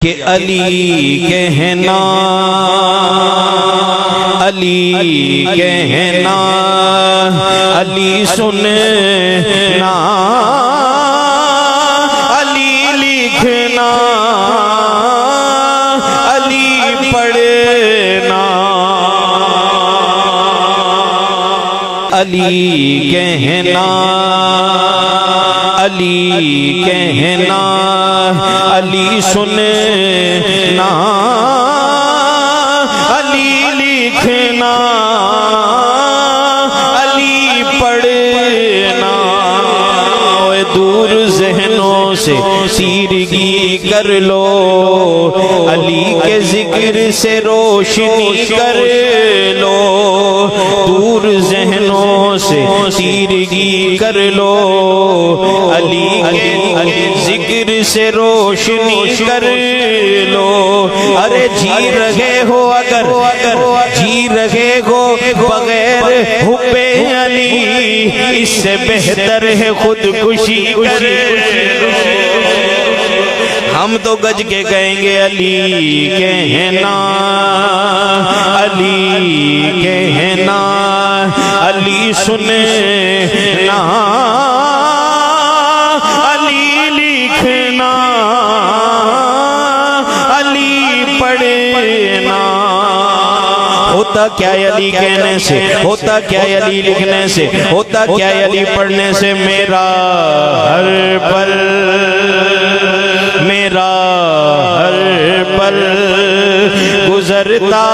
कि अली कहना, अली कहना, अली सुनना, अली लिखना, अली पढ़ना। अली कहना, अली कहना, अली सुनना, अली लिखना, अली पढ़ना। ओए दूर ज़हनों से सीरगी कर लो, अली के जिक्र से रोशनी कर लो। दूर ज़हनों से सीरगी कर लो, अली के जिक्र से रोशनी कर लो। अरे जी रहे हो अगर जी रहे हो बगैर हुब्बे अली, इससे बेहतर है खुदकुशी करे। हम तो गज के कहेंगे अली कहना, अली कहना, अली सुनना, अली लिखना, अली पढ़ना। होता क्या अली कहने से, होता क्या अली लिखने से, होता क्या अली पढ़ने से। मेरा हर पल, मेरा हर पल गुजरता